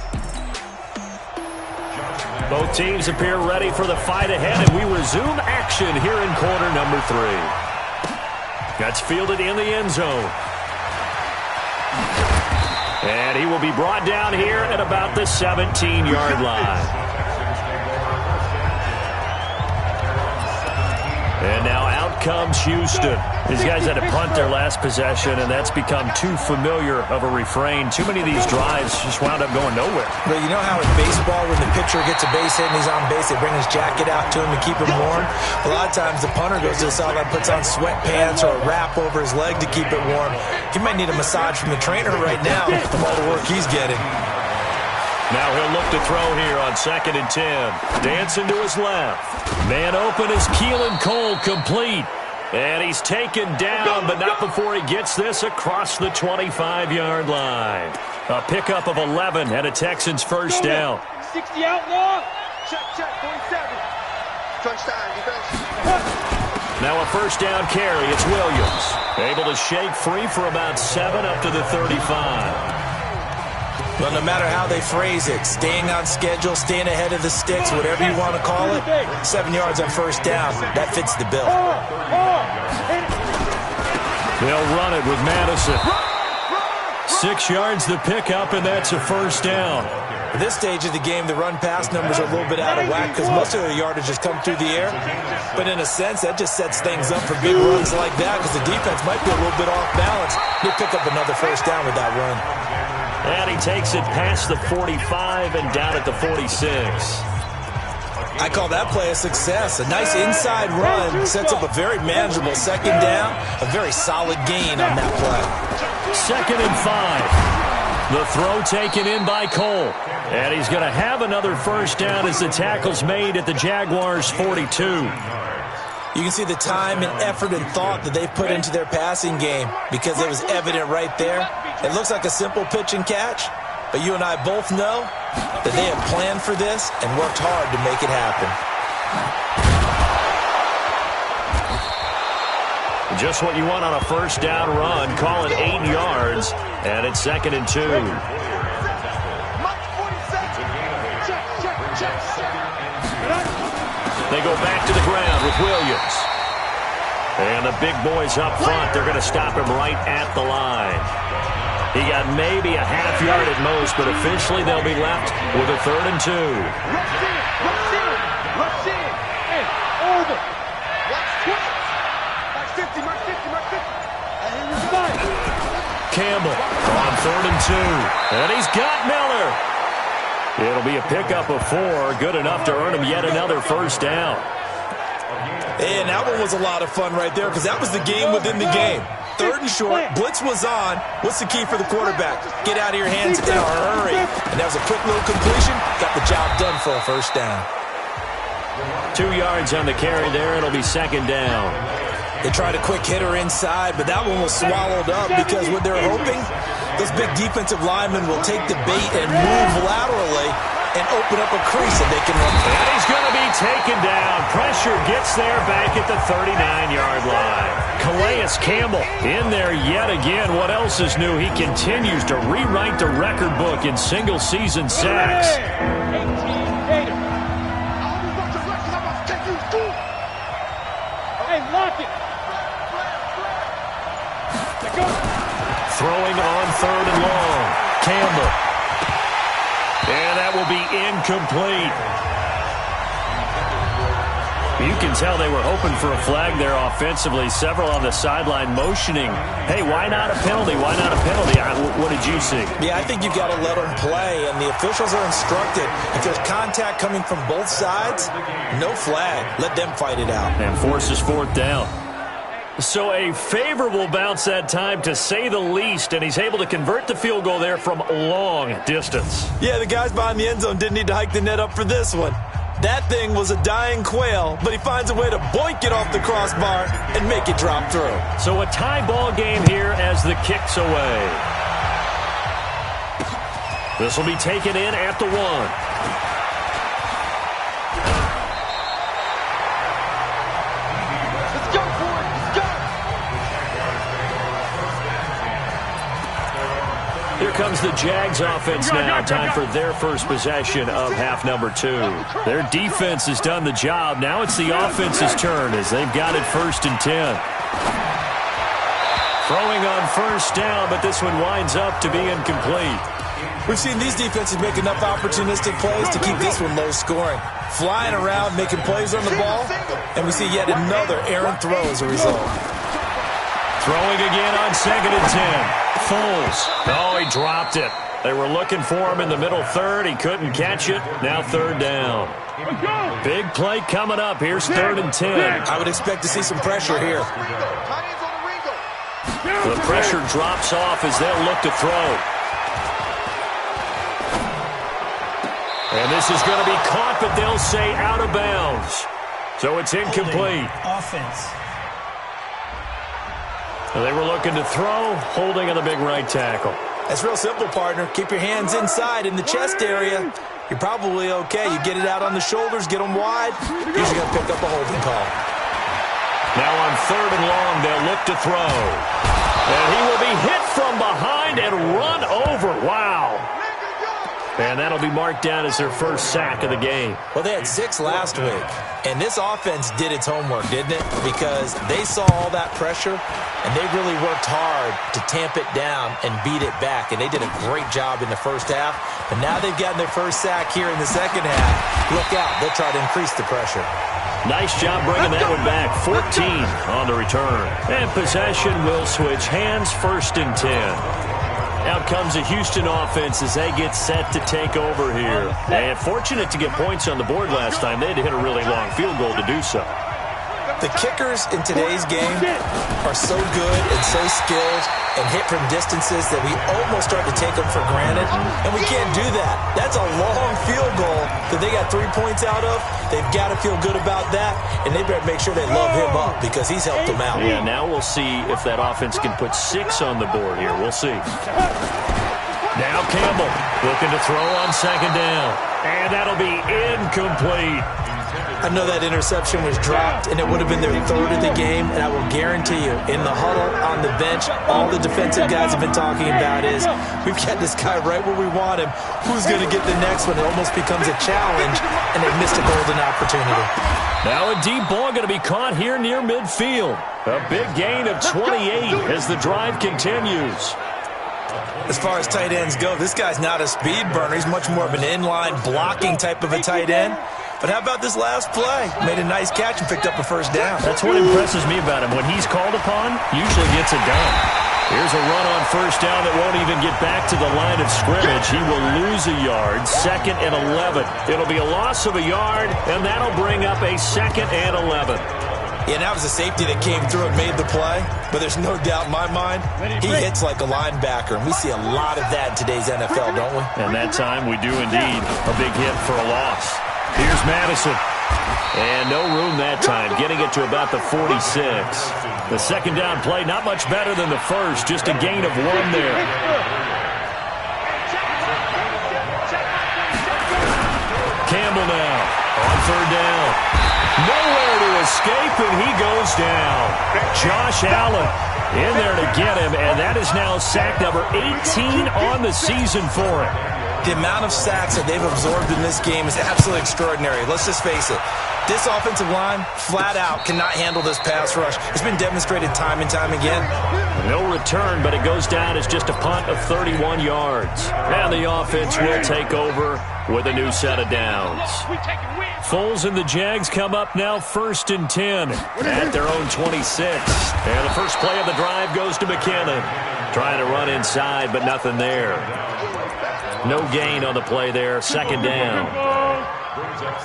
Both teams appear ready for the fight ahead, and we resume action here in quarter number 3. That's fielded in the end zone. And he will be brought down here at about the 17-yard line. And now out comes Houston. These guys had to punt their last possession, and that's become too familiar of a refrain. Too many of these drives just wound up going nowhere. But you know how in baseball, when the pitcher gets a base hit and he's on base, they bring his jacket out to him to keep him warm? A lot of times the punter goes to the sideline, puts on sweatpants or a wrap over his leg to keep it warm. He might need a massage from the trainer right now from all the work he's getting. Now he'll look to throw here on 2nd and 10. Dancing to his left. Man open is Keelan Cole, complete. And he's taken down, but not before he gets this across the 25-yard line. A pickup of 11 and a Texans first down. 60 out long. Check, 47. Touchdown, defense. Now a first down carry. It's Williams. Able to shake free for about 7 up to the 35. Well, no matter how they phrase it, staying on schedule, staying ahead of the sticks, whatever you want to call it, 7 yards on first down, that fits the bill. They'll run it with Madison. 6 yards the pickup, and that's a first down. At this stage of the game, the run-pass numbers are a little bit out of whack because most of their yardage has come through the air. But in a sense, that just sets things up for big runs like that because the defense might be a little bit off balance. They pick up another first down with that run. And he takes it past the 45 and down at the 46. I call that play a success. A nice inside run sets up a very manageable second down, a very solid gain on that play. 2nd and 5. The throw taken in by Cole. And he's going to have another first down as the tackle's made at the Jaguars' 42. You can see the time and effort and thought that they put into their passing game because it was evident right there. It looks like a simple pitch and catch, but you and I both know that they have planned for this and worked hard to make it happen. Just what you want on a first down run. Call it 8 yards, and it's 2nd and 2. They go back to the ground with Williams. And the big boys up front, they're going to stop him right at the line. He got maybe a half yard at most, but officially they'll be left with a 3rd and 2. Rush in. And over. Watch 50. Mark 50. Campbell on 3rd and 2. And he's got Miller. It'll be a pickup of 4, good enough to earn him yet another first down. And that one was a lot of fun right there because that was the game within the game. 3rd and short, blitz was on. What's the key for the quarterback? Get out of your hands in a hurry. And that was a quick little completion. Got the job done for a first down. 2 yards on the carry there. It'll be 2nd down. They tried a quick hitter inside, but that one was swallowed up because what they're hoping, those big defensive linemen will take the bait and move laterally and open up a crease that they can run. And he's going to be taken down. Pressure gets there back at the 39-yard line. Calais Campbell in there yet again. What else is new? He continues to rewrite the record book in single-season sacks. Hey, lock it. Throwing on 3rd and long. Campbell. And that will be incomplete. You can tell they were hoping for a flag there offensively. Several on the sideline motioning, hey, why not a penalty? Why not a penalty? What did you see? Yeah, I think you've got to let them play, and the officials are instructed. If there's contact coming from both sides, no flag. Let them fight it out. And forces fourth down. So a favorable bounce that time, to say the least, and he's able to convert the field goal there from long distance. Yeah, the guys behind the end zone didn't need to hike the net up for this one. That thing was a dying quail, but he finds a way to boink it off the crossbar and make it drop through. So a tie ball game here as the kick's away. This will be taken in at the 1. Here comes the Jags offense now. Time for their first possession of half number 2. Their defense has done the job. Now it's the offense's turn as they've got it 1st and 10. Throwing on first down, but this one winds up to be incomplete. We've seen these defenses make enough opportunistic plays to keep this one low scoring. Flying around, making plays on the ball, and we see yet another errant throw as a result. Throwing again on 2nd and 10. Foles. Oh, he dropped it. They were looking for him in the middle third. He couldn't catch it. Now 3rd down. Big play coming up. Here's 3rd and 10. I would expect to see some pressure here. The pressure drops off as they'll look to throw. And this is going to be caught, but they'll say out of bounds. So it's incomplete. Offense. They were looking to throw, holding on the big right tackle. That's real simple, partner. Keep your hands inside in the chest area. You're probably okay. You get it out on the shoulders, get them wide. Usually going to pick up a holding call. Now on 3rd and long, they'll look to throw. And he will be hit from behind and run over. Wow. And that'll be marked down as their first sack of the game. Well, they had 6 last week. And this offense did its homework, didn't it? Because they saw all that pressure, and they really worked hard to tamp it down and beat it back. And they did a great job in the first half. But now they've gotten their first sack here in the second half. Look out. They'll try to increase the pressure. Nice job bringing that one back. 14 on the return. And possession will switch hands, 1st and 10. Out comes the Houston offense as they get set to take over here. And fortunate to get points on the board last time. They had to hit a really long field goal to do so. The kickers in today's game are so good and so skilled and hit from distances that we almost start to take them for granted, and we can't do that. That's a long field goal that they got 3 points out of. They've got to feel good about that, and they better make sure they love him up because he's helped them out. Yeah, now we'll see if that offense can put 6 on the board here. We'll see. Now Campbell looking to throw on 2nd down, and that'll be incomplete. I know that interception was dropped, and it would have been their 3rd of the game, and I will guarantee you, in the huddle, on the bench, all the defensive guys have been talking about is, we've got this guy right where we want him. Who's going to get the next one? It almost becomes a challenge, and they missed a golden opportunity. Now a deep ball going to be caught here near midfield. A big gain of 28 as the drive continues. As far as tight ends go, this guy's not a speed burner. He's much more of an inline blocking type of a tight end. But how about this last play? Made a nice catch and picked up a 1st down. That's what impresses me about him. When he's called upon, usually gets it done. Here's a run on 1st down that won't even get back to the line of scrimmage. He will lose a yard, 2nd and 11. It'll be a loss of a yard, and that'll bring up a 2nd and 11. Yeah, that was a safety that came through and made the play. But there's no doubt in my mind, he hits like a linebacker. And we see a lot of that in today's NFL, don't we? And that time we do indeed. A big hit for a loss. Here's Madison. And no room that time, getting it to about the 46. The 2nd down play, not much better than the first, just a gain of 1 there. Campbell now on 3rd down. Nowhere to escape, and he goes down. Josh Allen in there to get him, and that is now sack number 18 on the season for him. The amount of sacks that they've absorbed in this game is absolutely extraordinary. Let's just face it. This offensive line, flat out, cannot handle this pass rush. It's been demonstrated time and time again. No return, but it goes down as just a punt of 31 yards. And the offense will take over with a new set of downs. Foles and the Jags come up now 1st and 10 at their own 26. And the first play of the drive goes to McKinnon. Trying to run inside, but nothing there. No gain on the play there, 2nd down.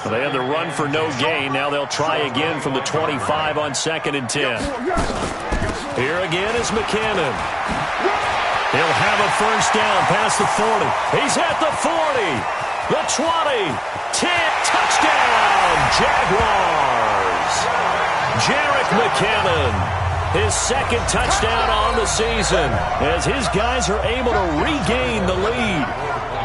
They had the run for no gain. Now they'll try again from the 25 on 2nd and 10. Here again is McKinnon. He'll have a first down past the 40. He's at the 40, the 20, 10, touchdown, Jaguars. Jerick McKinnon, his 2nd touchdown on the season as his guys are able to regain the lead.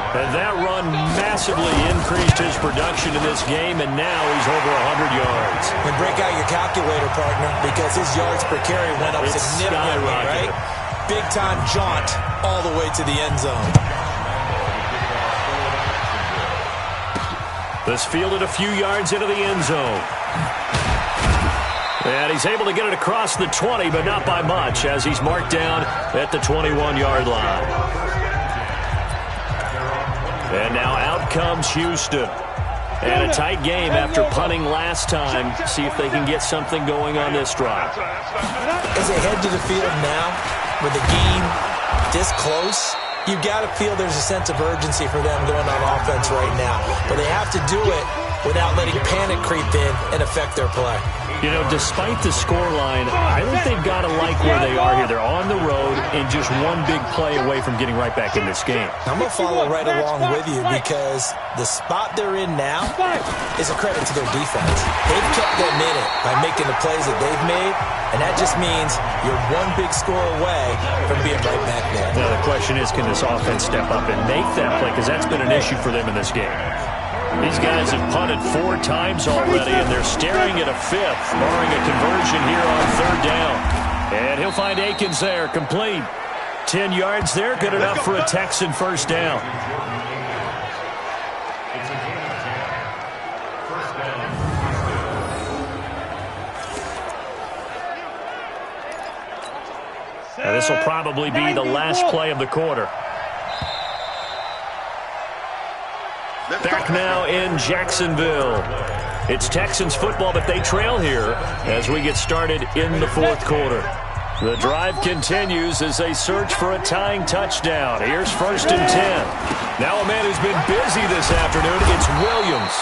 And that run massively increased his production in this game, and now he's over 100 yards. And break out your calculator, partner, because his yards per carry went up significantly, right? Big-time jaunt all the way to the end zone. This fielded a few yards into the end zone. And he's able to get it across the 20, but not by much, as he's marked down at the 21-yard line. And now out comes Houston. And a tight game after punting last time. See if they can get something going on this drive. As they head to the field now, with the game this close, you've got to feel there's a sense of urgency for them going on offense right now. But they have to do it without letting panic creep in and affect their play. You know, despite the scoreline, I think they've got to like where they are here. They're on the road and just one big play away from getting right back in this game. I'm going to follow right along with you because the spot they're in now is a credit to their defense. They've kept them in it by making the plays that they've made, and that just means you're one big score away from being right back there. Now, the question is, can this offense step up and make that play? Because that's been an issue for them in this game. These guys have punted 4 times already, and they're staring at a 5th, barring a conversion here on 3rd down. And he'll find Akins there, complete. 10 yards there, good enough for a Texan first down. And this will probably be the last play of the quarter. Back now in Jacksonville. It's Texans football, but they trail here as we get started in the 4th quarter. The drive continues as they search for a tying touchdown. Here's 1st and 10. Now a man who's been busy this afternoon, it's Williams.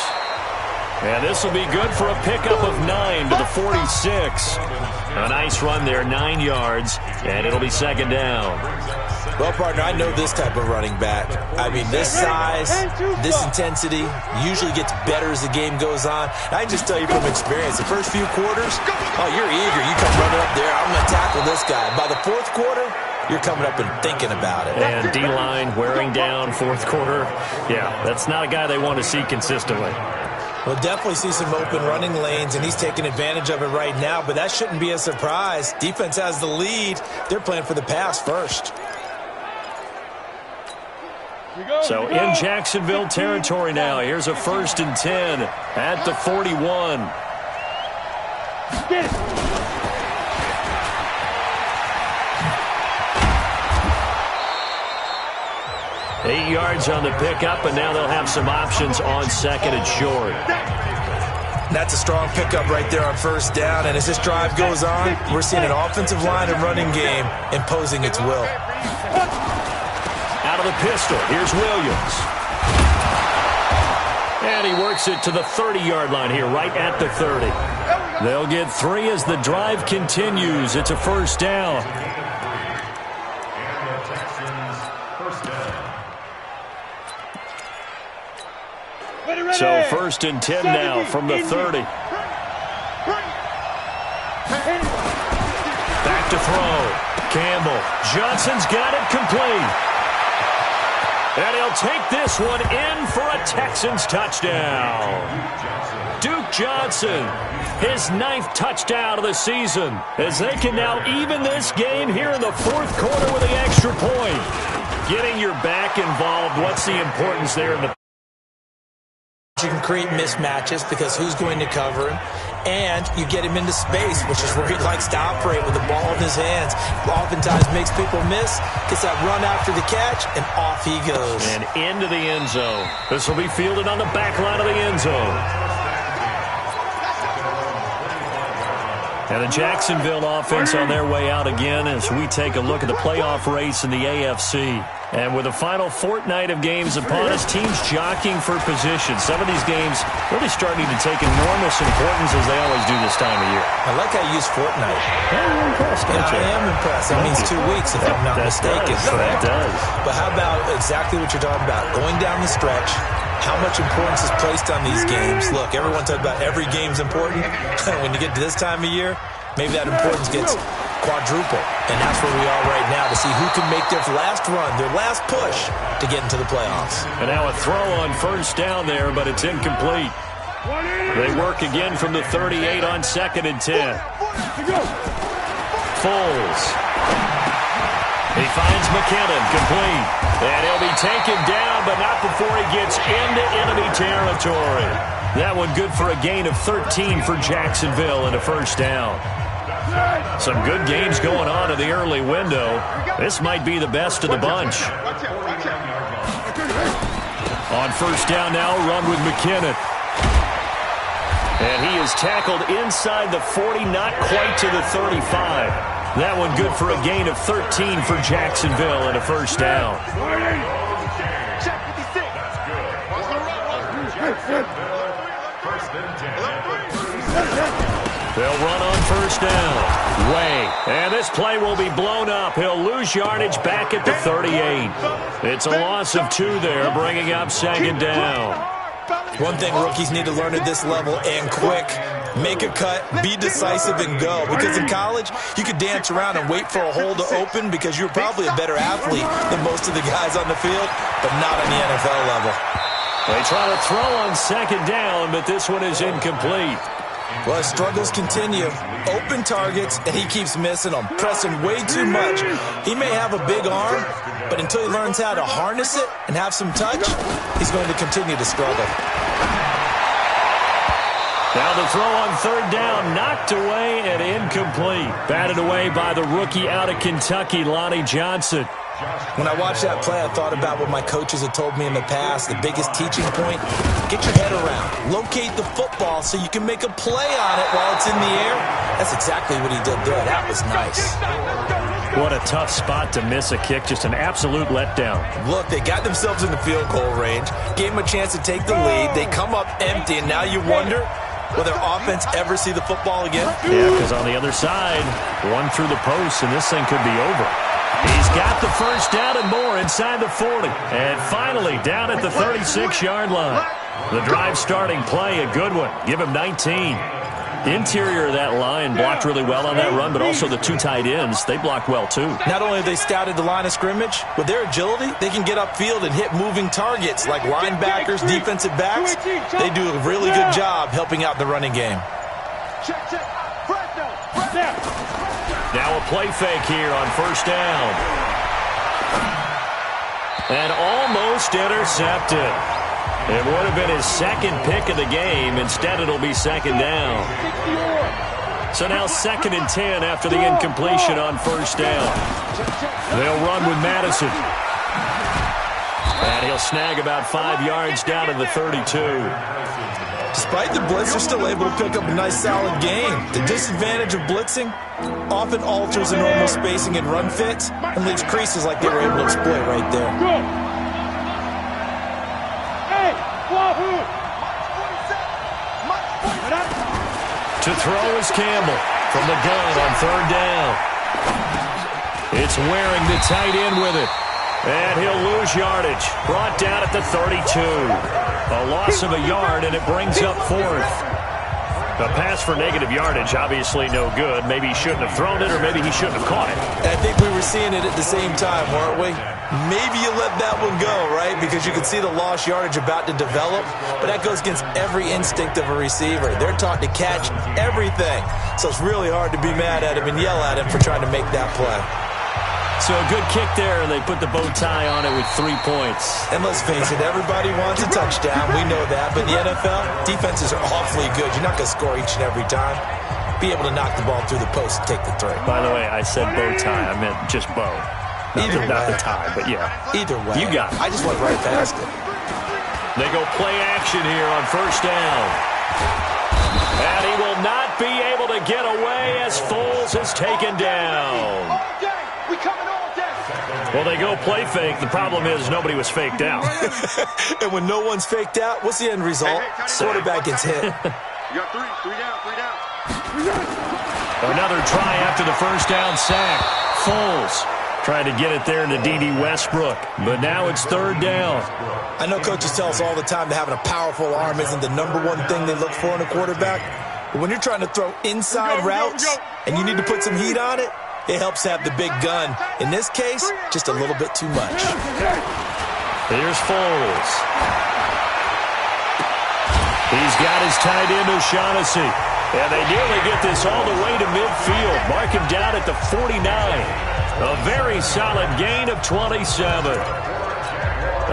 And this will be good for a pickup of 9 to the 46. A nice run there, 9 yards, and it'll be 2nd down. Well, partner, I know this type of running back. I mean, this size, this intensity usually gets better as the game goes on. I can just tell you from experience, the first few quarters, oh, you're eager. You come running up there, I'm going to tackle this guy. By the 4th quarter, you're coming up and thinking about it. And D-line wearing down 4th quarter. Yeah, that's not a guy they want to see consistently. We'll definitely see some open running lanes, and he's taking advantage of it right now, but that shouldn't be a surprise. Defense has the lead. They're playing for the pass first. So in Jacksonville territory now. Here's a 1st and 10 at the 41. Get it. Eight yards on the pickup, and now they'll have some options on 2nd and short. That's a strong pickup right there on 1st down, and as this drive goes on, we're seeing an offensive line and running game imposing its will. Out of the pistol, here's Williams. And he works it to the 30-yard line here, right at the 30. They'll get 3 as the drive continues. It's a 1st down. So 1st and 10 now from the 30. Back to throw. Campbell. Johnson's got it complete. And he'll take this one in for a Texans touchdown. Duke Johnson, his 9th touchdown of the season, as they can now even this game here in the 4th quarter with the extra point. Getting your back involved, what's the importance there in the You can create mismatches because who's going to cover him, and you get him into space, which is where he likes to operate with the ball in his hands. Oftentimes makes people miss, gets that run after the catch, and off he goes. And into the end zone. This will be fielded on the back line of the end zone. And the Jacksonville offense on their way out again as we take a look at the playoff race in the AFC. And with the final fortnight of games upon us, teams jockeying for position. Some of these games really starting to take enormous importance as they always do this time of year. I like how you use fortnight. You're impressed, don't you? I am impressed. That means 2 weeks if I'm not mistaken. That does. But how about exactly what you're talking about? Going down the stretch, how much importance is placed on these games. Look, everyone talks about every game's important. When you get to this time of year, maybe that importance gets quadruple. And that's where we are right now to see who can make their last run, their last push to get into the playoffs. And now a throw on first down there, but it's incomplete. They work again from the 38 on 2nd and 10. Foles. He finds McKinnon, complete. And he'll be taken down, but not before he gets into enemy territory. That one good for a gain of 13 for Jacksonville and a first down. Some good games going on in the early window. This might be the best of the bunch. On first down now, run with McKinnon. And he is tackled inside the 40, not quite to the 35. That one good for a gain of 13 for Jacksonville and a first down. They'll run on first down. Way. And this play will be blown up. He'll lose yardage back at the 38. It's a loss of 2 there, bringing up 2nd down. One thing rookies need to learn at this level, and quick, make a cut, be decisive, and go. Because in college, you could dance around and wait for a hole to open because you're probably a better athlete than most of the guys on the field, but not on the NFL level. They try to throw on 2nd down, but this one is incomplete. Well, his struggles continue. Open targets, and he keeps missing them, pressing way too much. He may have a big arm, but until he learns how to harness it and have some touch, he's going to continue to struggle. Now the throw on 3rd down, knocked away and incomplete. Batted away by the rookie out of Kentucky, Lonnie Johnson. When I watched that play, I thought about what my coaches had told me in the past. The biggest teaching point, get your head around. Locate the football so you can make a play on it while it's in the air. That's exactly what he did there. That was nice. What a tough spot to miss a kick. Just an absolute letdown. Look, they got themselves in the field goal range, gave them a chance to take the lead. They come up empty, and now you wonder, will their offense ever see the football again? Yeah, because on the other side, one through the post, and this thing could be over. He's got the first down and more inside the 40. And finally, down at the 36-yard line. The drive starting play, a good one. Give him 19. Interior of that line blocked really well on that run, but also the 2 tight ends, they blocked well too. Not only have they scouted the line of scrimmage, with their agility, they can get upfield and hit moving targets like linebackers, defensive backs. They do a really good job helping out the running game. Now a play fake here on first down. And almost intercepted. It would have been his 2nd pick of the game. Instead, it'll be 2nd down. So now 2nd and 10 after the incompletion on first down. They'll run with Madison. And he'll snag about 5 yards down to the 32. Despite the blitz, they're still able to pick up a nice solid gain. The disadvantage of blitzing often alters the normal spacing and run fits and leaves creases like they were able to exploit right there. To throw is Campbell from the gun on 3rd down. It's Waring the tight end with it. And he'll lose yardage. Brought down at the 32. A loss of a yard, and it brings up 4th. The pass for negative yardage, obviously no good. Maybe he shouldn't have thrown it, or maybe he shouldn't have caught it. I think we were seeing it at the same time, weren't we? Maybe you let that one go, right? Because you can see the lost yardage about to develop. But that goes against every instinct of a receiver. They're taught to catch everything. So it's really hard to be mad at him and yell at him for trying to make that play. So a good kick there, and they put the bow tie on it with 3 points. And let's face it, everybody wants a touchdown. We know that. But in the NFL, defenses are awfully good. You're not going to score each and every time. Be able to knock the ball through the post and take the 3. By the way, I said bow tie. I meant just bow. Not the tie, but yeah. Either way. You got it. I just went right past it. They go play action here on first down. And he will not be able to get away is taken down. All day. We coming all day. Well, they go play fake. The problem is nobody was faked out. And when no one's faked out, what's the end result? Quarterback gets hit. You got three down. Another try after the first down sack. Foles trying to get it there to Dede Westbrook. But now it's third down. I know coaches tell us all the time that having a powerful arm isn't the number one thing they look for in a quarterback. But when you're trying to throw inside routes and you need to put some heat on it, it helps to have the big gun. In this case, just a little bit too much. Here's Foles. He's got his tight end O'Shaughnessy. And they nearly get this all the way to midfield. Mark him down at the 49. A very solid gain of 27.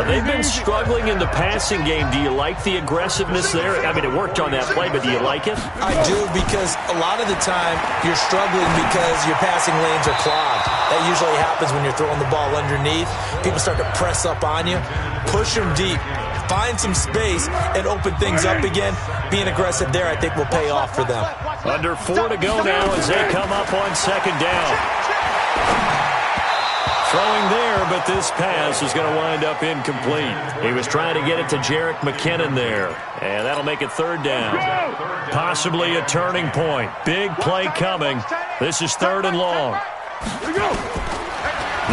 They've been struggling in the passing game. Do you like the aggressiveness there? I mean, it worked on that play, but do you like it? I do, because a lot of the time you're struggling because your passing lanes are clogged. That usually happens when you're throwing the ball underneath. People start to press up on you. Push them deep. Find some space and open things up again. Being aggressive there, I think, will pay off for them. Under 4 to go now as they come up on second down. Throwing there, but this pass is going to wind up incomplete. He was trying to get it to Jerick McKinnon there, and that'll make it third down. Possibly a turning point. Big play coming. This is third and long.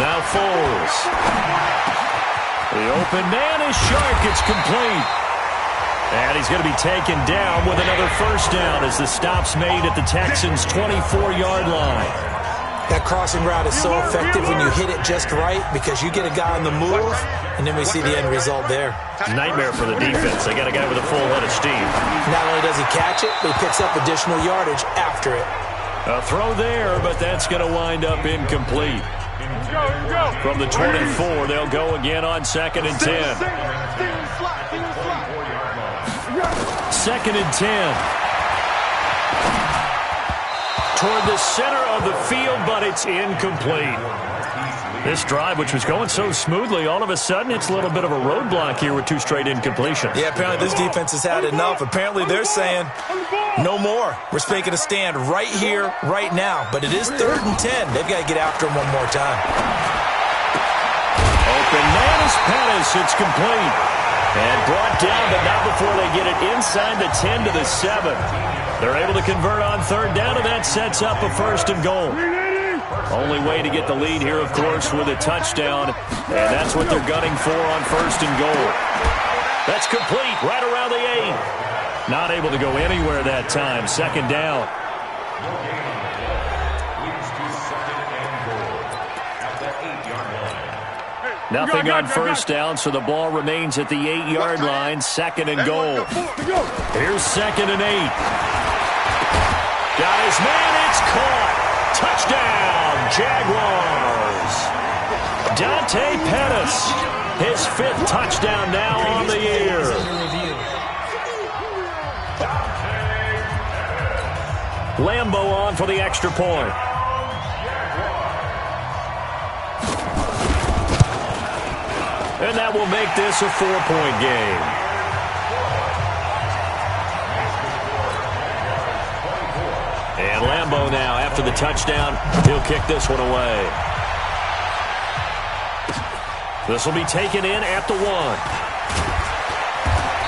Now Foles. The open man is sharp. It's complete. And he's going to be taken down with another first down as the stop's made at the Texans' 24-yard line. That crossing route is so effective when you hit it just right, because you get a guy on the move, and then we see the end result there. Nightmare for the defense. They got a guy with a full head of steam. Not only does he catch it, but he picks up additional yardage after it. A throw there, but that's going to wind up incomplete. From the 24, they'll go again on second and 10. Second and 10. Toward the center of the field, but it's incomplete. This drive, which was going so smoothly, all of a sudden it's a little bit of a roadblock here with 2 straight incompletions. Yeah, apparently this defense has had enough. Apparently they're saying no more. We're making a stand right here, right now. But it is third and 10. They've got to get after him one more time. Open man is Pettis. It's complete. And brought down, but not before they get it inside the 10 to the 7. They're able to convert on third down, and that sets up a first and goal. Only way to get the lead here, of course, with a touchdown, and that's what they're gunning for on first and goal. That's complete, right around the 8. Not able to go anywhere that time. Second down. Nothing on first down, so the ball remains at the 8-yard line. Second and goal. Here's second and 8. Got his man, it's caught. Touchdown, Jaguars. Dthed Pettis, his 5th touchdown now on the year. Lambeau on for the extra point. And that will make this a 4-point game. And Lambeau now, after the touchdown, he'll kick this one away. This will be taken in at the 1.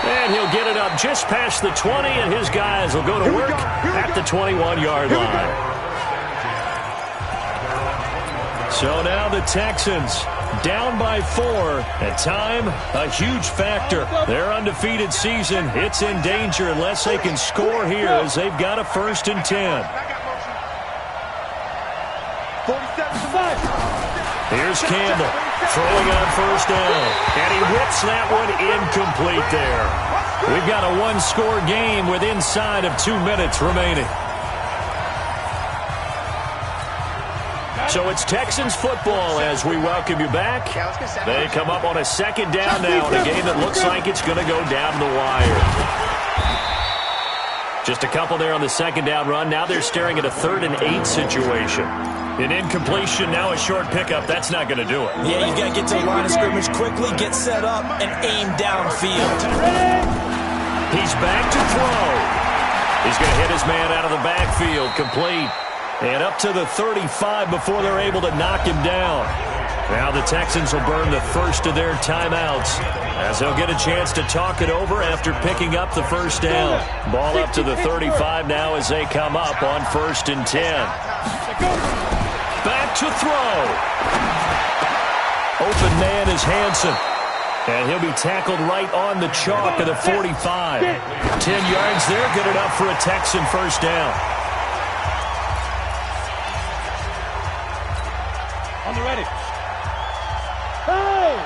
And he'll get it up just past the 20, and his guys will go to work at the 21-yard line. So now the Texans down by 4. At time, a huge factor. Their undefeated season, it's in danger unless they can score here, as they've got a first and 10. Here's Campbell throwing on first down. And he whips that one incomplete there. We've got a 1-score game with inside of 2 minutes remaining. So it's Texans football as we welcome you back. They come up on a second down now in a game that looks like it's going to go down the wire. Just a couple there on the second down run. Now they're staring at a 3rd and 8 situation. An incompletion, now a short pickup. That's not going to do it. Yeah, you got to get to the line of scrimmage quickly, get set up, and aim downfield. He's back to throw. He's going to hit his man out of the backfield. Complete. And up to the 35 before they're able to knock him down. Now the Texans will burn the first of their timeouts as they'll get a chance to talk it over after picking up the first down. Ball up to the 35 now as they come up on 1st and 10. Back to throw. Open man is Hansen. And he'll be tackled right on the chalk of the 45. 10 yards there, good enough for a Texan first down. On the ready. Hey!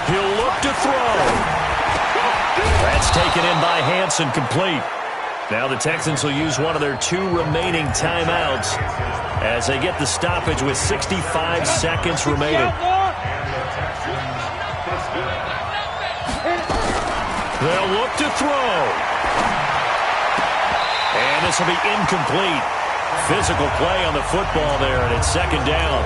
He'll look to throw. That's taken in by Hansen, complete. Now the Texans will use one of their 2 remaining timeouts as they get the stoppage with 65 seconds remaining. They'll look to throw. And this will be incomplete. Physical play on the football there, and it's 2nd down.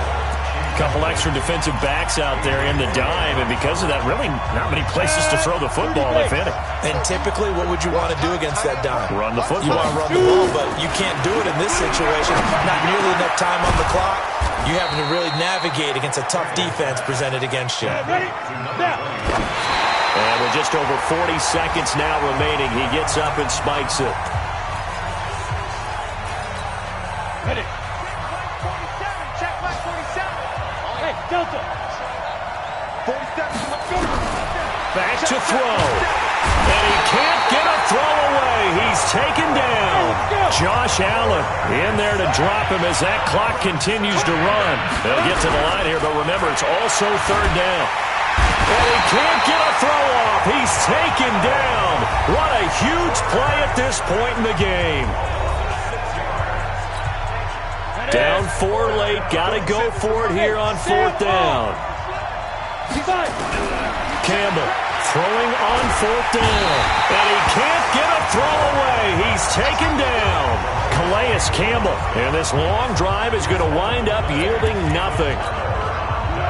A couple extra defensive backs out there in the dime, and because of that, really not many places to throw the football, if any. And typically, what would you want to do against that dime? Run the football. You want to run the ball, but you can't do it in this situation. Not nearly enough time on the clock. You having to really navigate against a tough defense presented against you. And with just over 40 seconds now remaining, he gets up and spikes it. Ready. 47, check back 47. Hey, Delta. 47, let's go. Back to throw. And he can't get a throw away. He's taken down. Josh Allen in there to drop him as that clock continues to run. They'll get to the line here, but remember, it's also 3rd down. And he can't get a throw off. He's taken down. What a huge play at this point in the game. Down 4 late. Got to go for it here on 4th down. Campbell throwing on 4th down. And he can't get a throw away. He's taken down. Calais Campbell. And this long drive is going to wind up yielding nothing.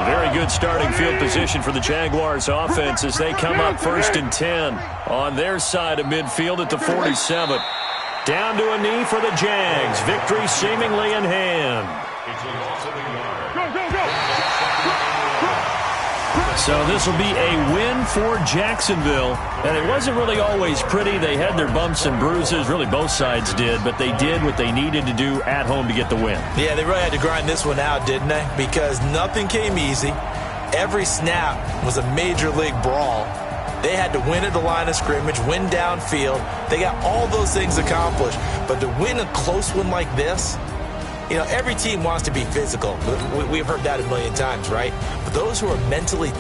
Very good starting field position for the Jaguars offense as they come up 1st and 10 on their side of midfield at the 47. Down to a knee for the Jags. Victory seemingly in hand. So this will be a win for Jacksonville. And it wasn't really always pretty. They had their bumps and bruises. Really, both sides did. But they did what they needed to do at home to get the win. Yeah, they really had to grind this one out, didn't they? Because nothing came easy. Every snap was a major league brawl. They had to win at the line of scrimmage, win downfield. They got all those things accomplished. But to win a close one like this, you know, every team wants to be physical. We've heard that a million times, right? But those who are mentally